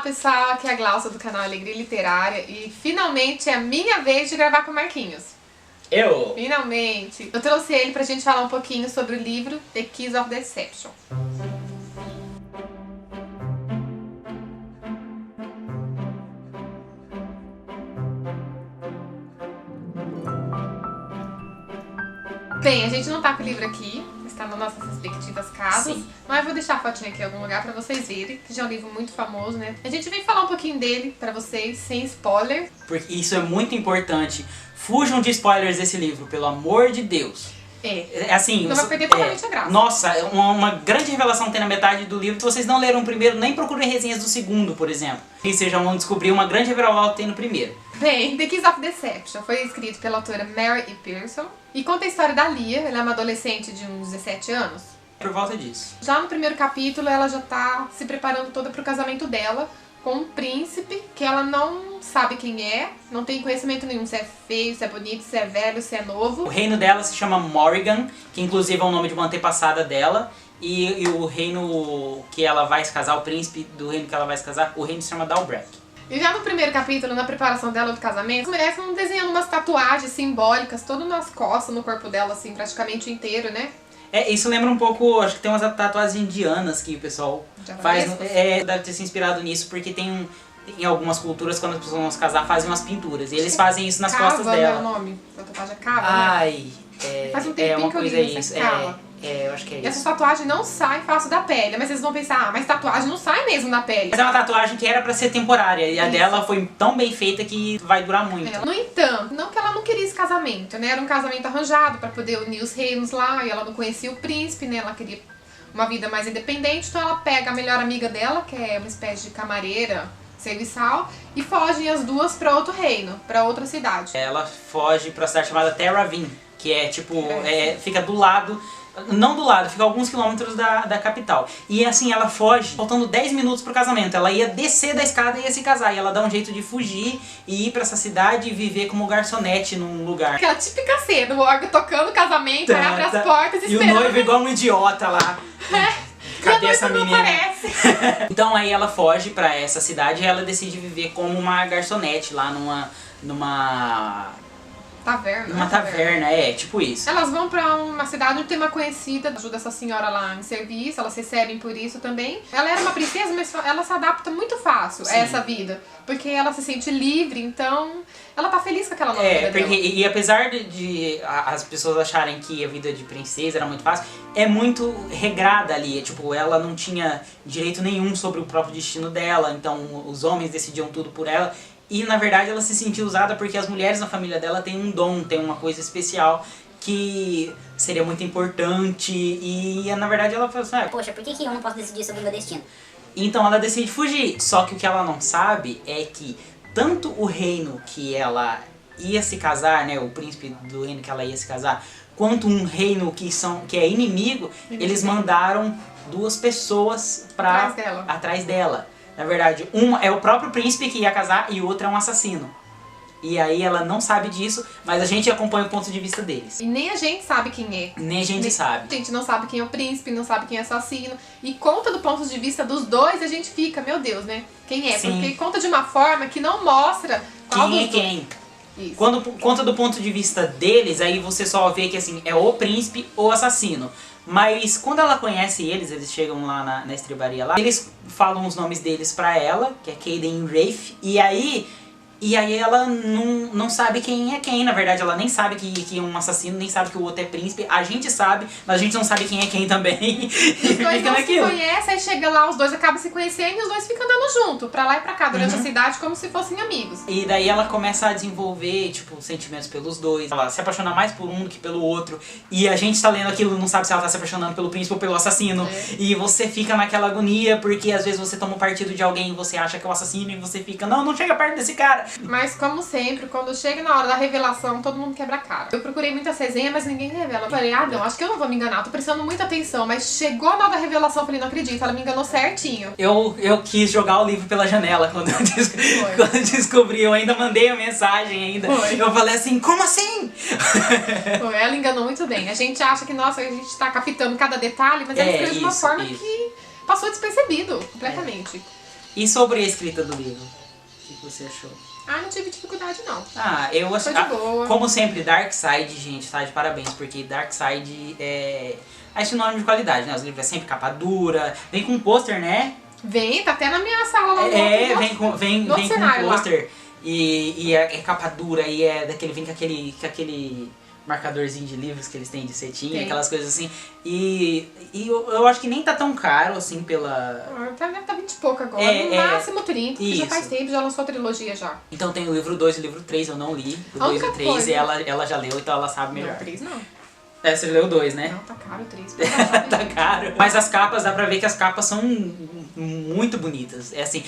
pessoal, aqui é a Glaucia do canal Alegria Literária e finalmente é a minha vez de gravar com o Marquinhos. Finalmente! Eu trouxe ele pra gente falar um pouquinho sobre o livro The Keys of Deception. Bem, a gente não tá com o livro aqui, está nas nossas respectivas casas, mas eu vou deixar a fotinha aqui em algum lugar pra vocês verem, que já é um livro muito famoso, né? A gente vem falar um pouquinho dele pra vocês, sem spoiler. Porque isso é muito importante. Fujam de spoilers desse livro, pelo amor de Deus. Assim, não vai perder totalmente a graça. Nossa, uma grande revelação tem na metade do livro. Se vocês não leram o primeiro, nem procurem resenhas do segundo, por exemplo. E vocês já vão descobrir uma grande revelação que tem no primeiro. Bem, The Keys of Deception foi escrito pela autora Mary E. Pearson e conta a história da Lia. Ela é uma adolescente de uns 17 anos. Por volta disso. Já no primeiro capítulo, ela já tá se preparando toda pro casamento dela com um príncipe que ela não sabe quem é, não tem conhecimento nenhum se é feio, se é bonito, se é velho, se é novo. O reino dela se chama Morrigan, que inclusive é o nome de uma antepassada dela. E o reino que ela vai se casar, o príncipe do reino que ela vai se casar, o reino se chama Dalbrek. E já no primeiro capítulo, na preparação dela do casamento, as mulheres estão desenhando umas tatuagens simbólicas, todo nas costas, no corpo dela, assim, praticamente inteiro, né? Isso lembra um pouco, acho que tem umas tatuagens indianas que o pessoal faz. Deve ter se inspirado nisso, porque tem em algumas culturas, quando as pessoas vão se casar, fazem umas pinturas. E eles fazem isso nas costas dela. Cava, né, o nome da tatuagem é Cava, Ai, né? Faz um tempinho uma que eu coisa li, isso. Eu acho que é isso. E essa tatuagem não sai fácil da pele, mas vocês vão pensar, mas tatuagem não sai mesmo da pele. Mas é uma tatuagem que era pra ser temporária, e a dela foi tão bem feita que vai durar muito. No entanto, não que ela não queria esse casamento, né? Era um casamento arranjado pra poder unir os reinos lá, e ela não conhecia o príncipe, né? Ela queria uma vida mais independente, então ela pega a melhor amiga dela, que é uma espécie de camareira serviçal, e fogem as duas pra outro reino, pra outra cidade. Ela foge pra cidade chamada Terravin, que é tipo, fica do lado. Não do lado, fica a alguns quilômetros da capital. E assim, ela foge, faltando 10 minutos pro casamento. Ela ia descer da escada e ia se casar. E ela dá um jeito de fugir e ir pra essa cidade e viver como garçonete num lugar. Aquela típica cena, o órgão tocando o casamento, aí abre as portas e esperando. E o noivo igual um idiota lá. Cadê essa menina? Então aí ela foge pra essa cidade e ela decide viver como uma garçonete lá numa taverna. Uma taverna, tipo isso. Elas vão pra uma cidade onde tem uma conhecida, ajuda essa senhora lá em serviço, elas recebem por isso também. Ela era uma princesa, mas ela se adapta muito fácil a essa vida, porque ela se sente livre, então ela tá feliz com aquela nova vida dela. E apesar de as pessoas acharem que a vida de princesa era muito fácil, é muito regrada ali, tipo, ela não tinha direito nenhum sobre o próprio destino dela, então os homens decidiam tudo por ela. E na verdade ela se sentiu usada porque as mulheres na família dela têm um dom, têm uma coisa especial que seria muito importante. E na verdade ela falou assim, poxa, por que eu não posso decidir sobre o meu destino? Então ela decide fugir. Só que o que ela não sabe é que tanto o reino que ela ia se casar, né, o príncipe do reino que ela ia se casar, quanto um reino que é inimigo, eles mandaram duas pessoas atrás dela. Na verdade, uma é o próprio príncipe que ia casar e o outro é um assassino. E aí ela não sabe disso, mas a gente acompanha o ponto de vista deles. E nem a gente sabe quem é. Nem a gente sabe. A gente não sabe quem é o príncipe, não sabe quem é o assassino. E conta do ponto de vista dos dois, a gente fica, meu Deus, né? Quem é? Sim. Porque conta de uma forma que não mostra qual quem é quem. Isso. Quando conta do ponto de vista deles, aí você só vê que assim, é o príncipe ou o assassino. Mas quando ela conhece eles chegam lá na estrebaria lá, eles falam os nomes deles pra ela, que é Kaden e Rafe, e aí ela não sabe quem é quem, na verdade ela nem sabe que é um assassino, nem sabe que o outro é príncipe, a gente sabe, mas a gente não sabe quem é quem também. Os dois não se conhecem, aí chega lá, os dois acabam se conhecendo e os dois ficam andando junto, pra lá e pra cá, durante a cidade, como se fossem amigos. E daí ela começa a desenvolver, tipo, sentimentos pelos dois, ela se apaixona mais por um do que pelo outro, e a gente tá lendo aquilo, não sabe se ela tá se apaixonando pelo príncipe ou pelo assassino, e você fica naquela agonia, porque às vezes você toma partido de alguém e você acha que é o assassino, e você fica, não chega perto desse cara. Mas como sempre, quando chega na hora da revelação, todo mundo quebra a cara. Eu procurei muitas resenhas, mas ninguém revela. Eu falei, não, acho que eu não vou me enganar, tô prestando muita atenção. Mas chegou na hora da revelação, eu falei, não acredito, ela me enganou certinho. Eu quis jogar o livro pela janela quando eu descobri, eu ainda mandei a mensagem ainda. Eu falei assim, como assim? Ela enganou muito bem. A gente acha que, nossa, a gente tá captando cada detalhe, mas ela escreveu de uma forma que passou despercebido, completamente. E sobre a escrita do livro? O que você achou? Ah, não tive dificuldade, não. Ah, eu acho... Foi de boa. Como sempre, Darkseid, gente, tá de parabéns, porque Darkseid é sinônimo de qualidade, né? Os livros é sempre capa dura, vem com um pôster, né? Vem, tá até na minha sala lá Vem no com um cenário lá. pôster e é capa dura e é daquele, vem com aquele marcadorzinho de livros que eles têm de cetim, Tem. aquelas coisas assim. E eu acho que nem tá tão caro assim Tá 20 e pouco agora, É, no máximo 30, porque já isso. faz tempo, já lançou a trilogia já. Então tem o livro 2 e o livro 3, eu não li. O A 2 e única o 3 coisa- e ela já leu, então ela sabe melhor. Não, 3 não. Você leu o 2, né? Não, tá caro o 3. Tá caro. Mas as capas, dá pra ver que as capas são muito bonitas. É assim.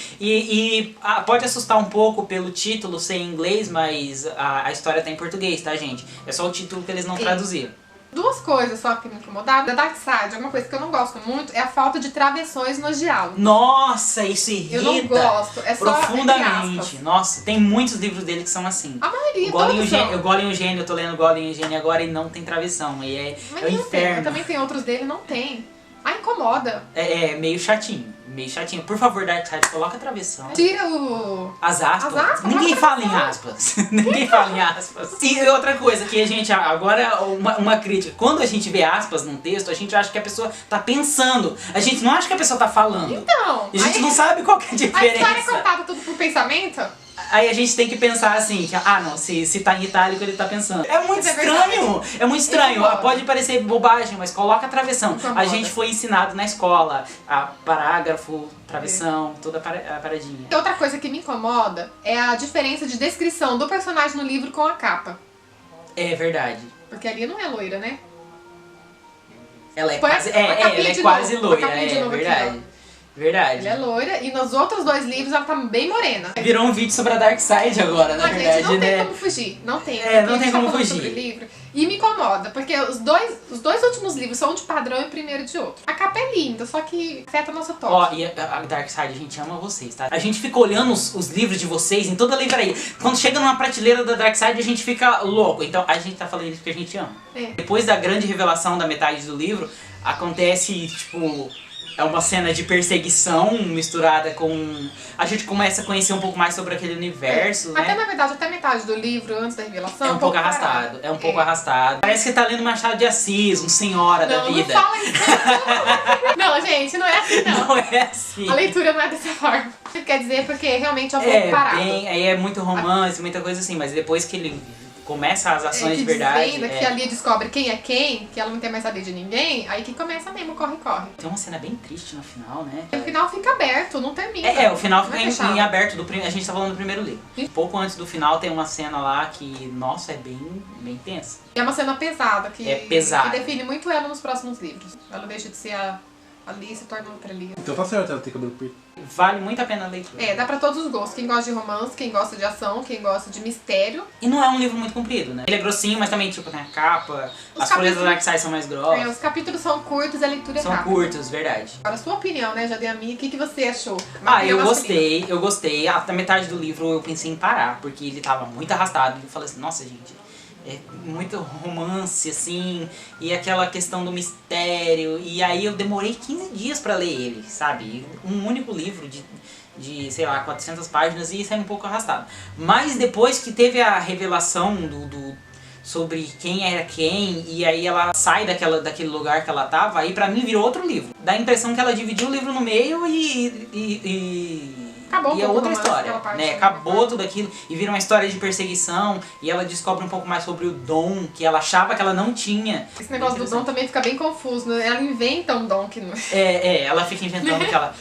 Pode assustar um pouco pelo título ser em inglês, mas a história tá em português, tá, gente? É só o título que eles não traduziram. Duas coisas só que me incomodaram. Da Darkseid, alguma coisa que eu não gosto muito é a falta de travessões nos diálogos. Nossa, isso irrita Eu não gosto, é só entre profundamente. aspas. Nossa, tem muitos livros dele que são assim. A maioria, O Golem e o todos Gênio, são. o Golem e o Gênio, eu tô lendo o Golem e o Gênio agora e não tem travessão. E é Mas o não tem, inferno. mas também tem outros dele, não tem. Ah, incomoda. É meio chatinho. Meio chatinho. Por favor, Darkseid, coloca a travessão. Tira o... As aspas. As aspas, Ninguém coloca fala em travessão. aspas. Ninguém fala em aspas. E outra coisa que a gente, agora uma crítica. Quando a gente vê aspas num texto, a gente acha que a pessoa tá pensando. A gente não acha que a pessoa tá falando. Então, A gente aí- não sabe qual que é a A história é diferença. contada tudo por pensamento? Aí a gente tem que pensar assim, que, não, se tá em itálico ele tá pensando. É muito Isso é estranho, é muito estranho. Incomoda. Pode parecer bobagem, mas coloca a travessão. Incomoda. A gente foi ensinado na escola, a parágrafo, travessão, toda a paradinha. E outra coisa que me incomoda é a diferença de descrição do personagem no livro com a capa. É verdade. Porque ali não é loira, né? Ela é Põe quase, a capinha ela é de quase novo, a loira, capinha de novo aqui, verdade. Verdade. Ela é loira e nos outros dois livros ela tá bem morena. Virou um vídeo sobre a Darkseid agora, na Mas, gente, verdade, não tem né? como fugir. Não tem. É, porque não a gente tem tá como falando fugir. sobre o livro. E me incomoda, porque os dois últimos livros são um de padrão e o primeiro de outro. A capa é linda, só que afeta nosso toque. Ó, e a Darkseid, a gente ama vocês, tá? A gente fica olhando os livros de vocês em toda a livraria. Quando chega numa prateleira da Darkseid, a gente fica louco. Então, a gente tá falando isso porque a gente ama. É. Depois da grande revelação da metade do livro, acontece, tipo... É uma cena de perseguição misturada com... A gente começa a conhecer um pouco mais sobre aquele universo, Até né? na verdade, até metade do livro, antes da revelação, É um pouco parado. arrastado, é um pouco arrastado. Parece que tá lendo Machado de Assis, um senhora da Não, vida. não fala isso. Não, gente, não é assim não. Não é assim. A leitura não é dessa forma. Quer dizer, porque realmente é um pouco É, parado. aí é muito romance, muita coisa assim, mas depois que ele começa as ações que de verdade. desvenda, que ali descobre quem é quem, que ela não quer mais saber de ninguém, aí que começa mesmo, corre. Tem uma cena bem triste no final, né? E o final fica aberto, não termina. O final Não fica é fechado. em aberto, a gente tá falando do primeiro livro. Sim. Pouco antes do final tem uma cena lá que, nossa, é bem tensa. É uma cena pesada, que, É pesada. que define muito ela nos próximos livros. Ela deixa de ser a Lia e se torna outra Lia. Então tá certo ela ter cabelo preto. Vale muito a pena a leitura. É, dá pra todos os gostos. Quem gosta de romance, quem gosta de ação, quem gosta de mistério. E não é um livro muito comprido, né? Ele é grossinho, mas também, tipo, tem a capa, Os as folhas da capítulos- Darkseid são mais grossas. Os capítulos são curtos e a leitura é São rápida. curtos, verdade. Agora, a sua opinião, né? Já dei a minha. O que você achou? Uma Ah, opinião masculina. eu gostei. Até metade do livro eu pensei em parar, porque ele tava muito arrastado. Eu falei assim, nossa, gente, é muito romance, assim, e aquela questão do mistério. E aí eu demorei 15 dias pra ler ele, sabe? Um único livro de sei lá, 400 páginas e saiu um pouco arrastado. Mas depois que teve a revelação sobre quem era quem, e aí ela sai daquele lugar que ela tava, aí pra mim virou outro livro. Dá a impressão que ela dividiu o livro no meio e Acabou e é com o outra romance, história, aquela parte, né? né? Acabou tudo aquilo e vira uma história de perseguição e ela descobre um pouco mais sobre o dom que ela achava que ela não tinha. Esse negócio do dom também fica bem confuso, né? Ela inventa um dom que não... Ela fica inventando que ela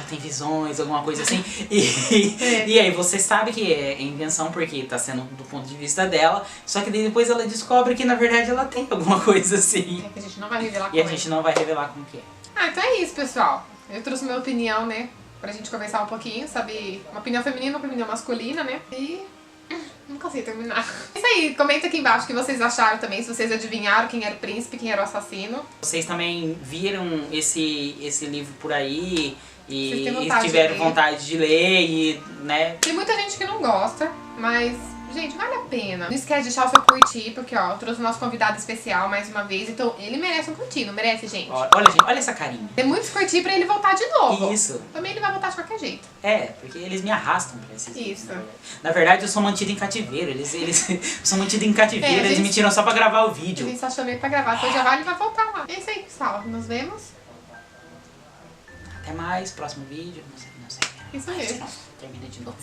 tem visões, alguma coisa assim. E aí você sabe que é invenção porque tá sendo do ponto de vista dela, só que daí depois ela descobre que na verdade ela tem alguma coisa assim. É que a gente não vai revelar E a qual é. gente não vai revelar como que é. Ah, então é isso, pessoal. Eu trouxe minha opinião, né? Pra gente conversar um pouquinho, saber uma opinião feminina, uma opinião masculina, né? E... não consigo terminar. É isso aí, comenta aqui embaixo o que vocês acharam também, se vocês adivinharam quem era o príncipe, quem era o assassino. Vocês também viram esse livro por aí Vocês têm e vontade tiveram de ler. vontade de ler e, né? Tem muita gente que não gosta, mas Gente, vale a pena. Não esquece de deixar o seu curtir, porque ó, eu trouxe o nosso convidado especial mais uma vez, então ele merece um curtir, não merece, gente? Olha, gente, olha essa carinha. Tem muitos curtir pra ele voltar de novo. Isso. Também ele vai voltar de qualquer jeito. É, porque eles me arrastam pra esses Isso. vídeos. Na verdade, eu sou mantido em cativeiro. Eles são mantidos em cativeiro, eles gente- me tiram só pra gravar o A vídeo. gente só chama ele pra gravar, depois já vai, ele vai voltar lá. É isso aí, pessoal. Nos vemos. Até mais, próximo vídeo. Não sei. Isso mesmo. Termina de novo.